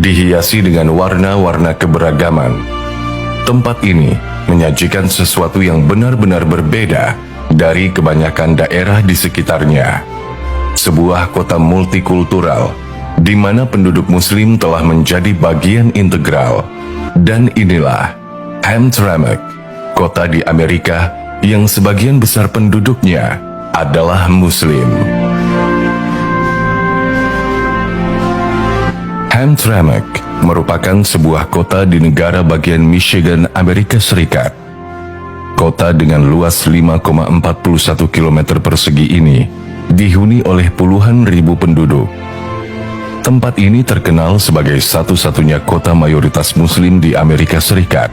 dihiasi dengan warna-warna keberagaman. Tempat ini menyajikan sesuatu yang benar-benar berbeda dari kebanyakan daerah di sekitarnya. Sebuah kota multikultural, di mana penduduk Muslim telah menjadi bagian integral. Dan inilah Hamtramck, kota di Amerika yang sebagian besar penduduknya adalah Muslim. Hamtramck merupakan sebuah kota di negara bagian Michigan, Amerika Serikat. Kota dengan luas 5,41 km persegi ini dihuni oleh puluhan ribu penduduk. Tempat ini terkenal sebagai satu-satunya kota mayoritas Muslim di Amerika Serikat.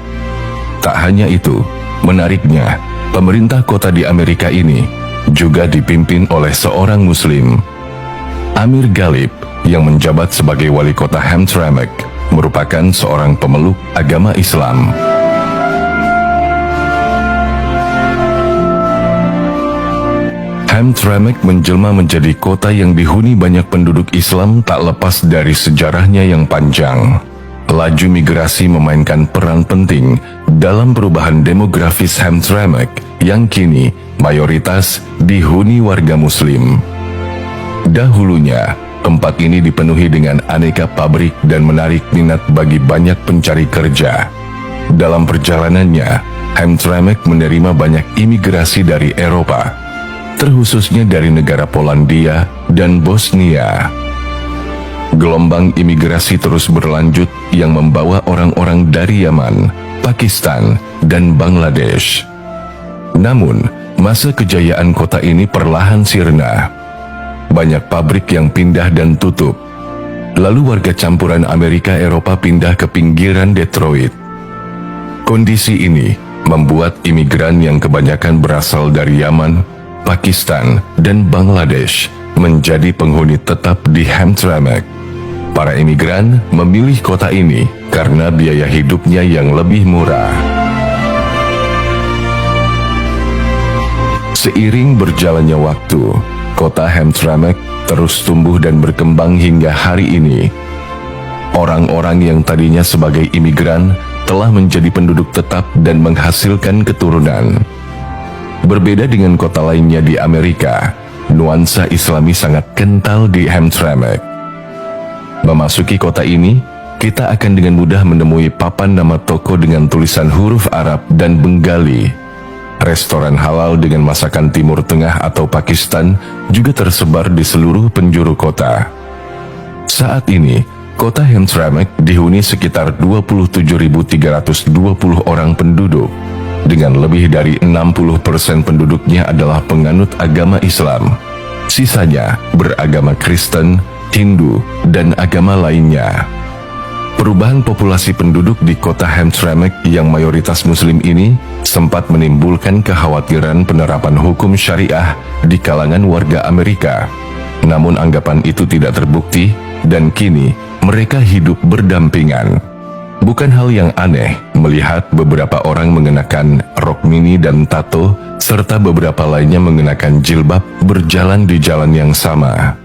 Tak hanya itu, menariknya, pemerintah kota di Amerika ini juga dipimpin oleh seorang Muslim. Amir Ghalib, yang menjabat sebagai wali kota Hamtramck, merupakan seorang pemeluk agama Islam. Hamtramck menjelma menjadi kota yang dihuni banyak penduduk Islam tak lepas dari sejarahnya yang panjang. Laju migrasi memainkan peran penting dalam perubahan demografis Hamtramck yang kini mayoritas dihuni warga Muslim. Dahulunya, tempat ini dipenuhi dengan aneka pabrik dan menarik minat bagi banyak pencari kerja. Dalam perjalanannya, Hamtramck menerima banyak imigrasi dari Eropa, terkhususnya dari negara Polandia dan Bosnia. Gelombang imigrasi terus berlanjut yang membawa orang-orang dari Yaman, Pakistan, dan Bangladesh. Namun, masa kejayaan kota ini perlahan sirna. Banyak pabrik yang pindah dan tutup. Lalu warga campuran Amerika Eropa pindah ke pinggiran Detroit. Kondisi ini membuat imigran yang kebanyakan berasal dari Yaman, Pakistan, dan Bangladesh menjadi penghuni tetap di Hamtramck. Para imigran memilih kota ini karena biaya hidupnya yang lebih murah. Seiring berjalannya waktu, kota Hamtramck terus tumbuh dan berkembang hingga hari ini. Orang-orang yang tadinya sebagai imigran telah menjadi penduduk tetap dan menghasilkan keturunan. Berbeda dengan kota lainnya di Amerika, nuansa Islami sangat kental di Hamtramck. Memasuki kota ini, kita akan dengan mudah menemui papan nama toko dengan tulisan huruf Arab dan Bengali. Restoran halal dengan masakan Timur Tengah atau Pakistan juga tersebar di seluruh penjuru kota. Saat ini, kota Hamtramck dihuni sekitar 27.320 orang penduduk. Dengan lebih dari 60% penduduknya adalah penganut agama Islam. Sisanya beragama Kristen, Hindu, dan agama lainnya. Perubahan populasi penduduk di kota Hamtramck yang mayoritas Muslim ini sempat menimbulkan kekhawatiran penerapan hukum syariah di kalangan warga Amerika. Namun anggapan itu tidak terbukti dan kini mereka hidup berdampingan. Bukan hal yang aneh melihat beberapa orang mengenakan rok mini dan tato, serta beberapa lainnya mengenakan jilbab berjalan di jalan yang sama.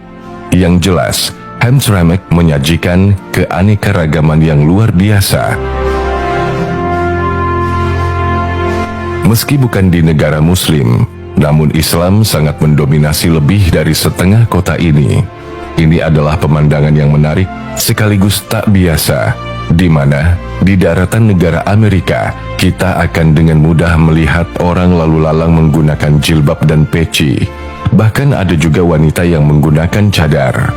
Yang jelas, Hamtramck menyajikan keanekaragaman yang luar biasa. Meski bukan di negara Muslim, namun Islam sangat mendominasi lebih dari setengah kota ini. Ini adalah pemandangan yang menarik sekaligus tak biasa, di mana di daratan negara Amerika kita akan dengan mudah melihat orang lalu lalang menggunakan jilbab dan peci. Bahkan ada juga wanita yang menggunakan cadar.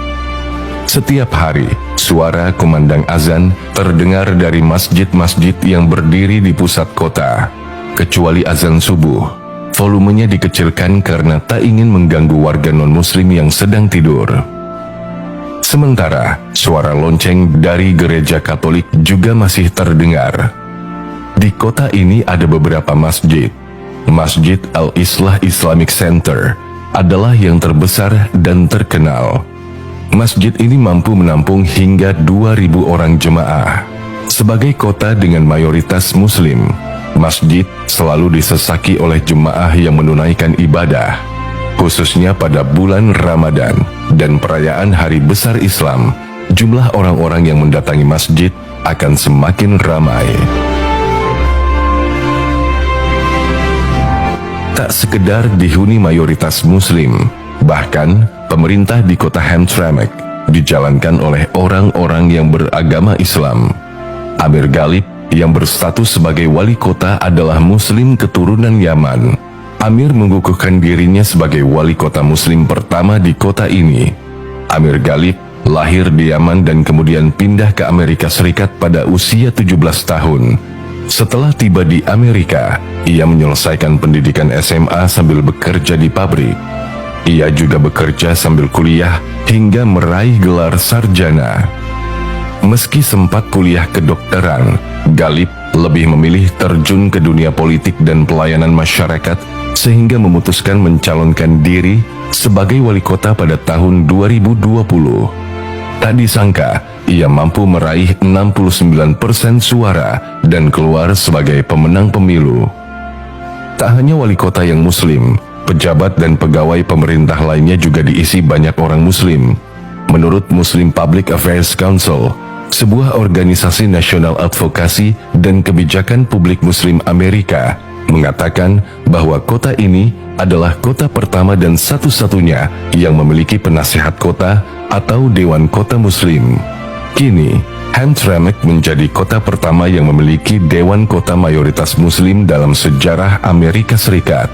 Setiap hari, suara kumandang azan terdengar dari masjid-masjid yang berdiri di pusat kota. Kecuali azan subuh, volumenya dikecilkan karena tak ingin mengganggu warga non-muslim yang sedang tidur. Sementara, suara lonceng dari gereja Katolik juga masih terdengar. Di kota ini ada beberapa masjid. Masjid Al-Islah Islamic Center adalah yang terbesar dan terkenal. Masjid ini mampu menampung hingga 2.000 orang jemaah. Sebagai kota dengan mayoritas Muslim, masjid selalu disesaki oleh jemaah yang menunaikan ibadah, khususnya pada bulan Ramadan dan perayaan hari besar Islam jumlah orang-orang yang mendatangi masjid akan semakin ramai. Tak sekedar dihuni mayoritas Muslim, bahkan pemerintah di kota Hamtramck dijalankan oleh orang-orang yang beragama Islam. Amir Ghalib yang berstatus sebagai wali kota adalah Muslim keturunan Yaman. Amir mengukuhkan dirinya sebagai wali kota Muslim pertama di kota ini. Amir Ghalib lahir di Yaman dan kemudian pindah ke Amerika Serikat pada usia 17 tahun. Setelah tiba di Amerika, ia menyelesaikan pendidikan SMA sambil bekerja di pabrik. Ia juga bekerja sambil kuliah hingga meraih gelar sarjana. Meski sempat kuliah kedokteran, Ghalib lebih memilih terjun ke dunia politik dan pelayanan masyarakat sehingga memutuskan mencalonkan diri sebagai wali kota pada tahun 2020. Tak disangka, ia mampu meraih 69% suara dan keluar sebagai pemenang pemilu. Tak hanya wali kota yang Muslim, pejabat dan pegawai pemerintah lainnya juga diisi banyak orang Muslim. Menurut Muslim Public Affairs Council, sebuah organisasi nasional advokasi dan kebijakan publik Muslim Amerika, mengatakan bahwa kota ini adalah kota pertama dan satu-satunya yang memiliki penasihat kota atau Dewan Kota Muslim. Kini, Hamtramck menjadi kota pertama yang memiliki Dewan Kota mayoritas Muslim dalam sejarah Amerika Serikat,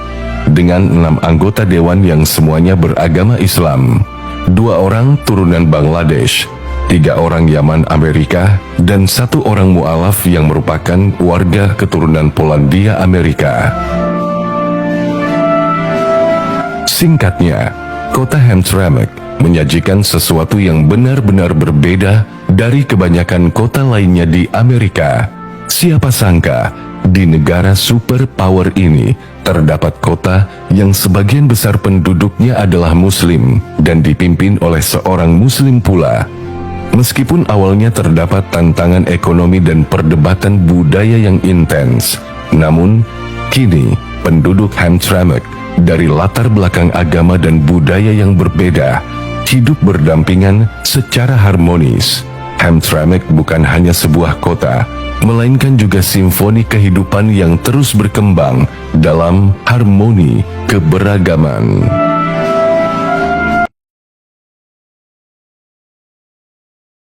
dengan 6 anggota dewan yang semuanya beragama Islam, 2 orang turunan Bangladesh, 3 orang Yaman Amerika, dan 1 orang mu'alaf yang merupakan warga keturunan Polandia Amerika. Singkatnya, kota Hamtramck menyajikan sesuatu yang benar-benar berbeda dari kebanyakan kota lainnya di Amerika. Siapa sangka, di negara superpower ini terdapat kota yang sebagian besar penduduknya adalah Muslim dan dipimpin oleh seorang Muslim pula. Meskipun awalnya terdapat tantangan ekonomi dan perdebatan budaya yang intens, namun kini penduduk Hamtramck dari latar belakang agama dan budaya yang berbeda hidup berdampingan secara harmonis. Hamtramck bukan hanya sebuah kota, melainkan juga simfoni kehidupan yang terus berkembang dalam harmoni keberagaman.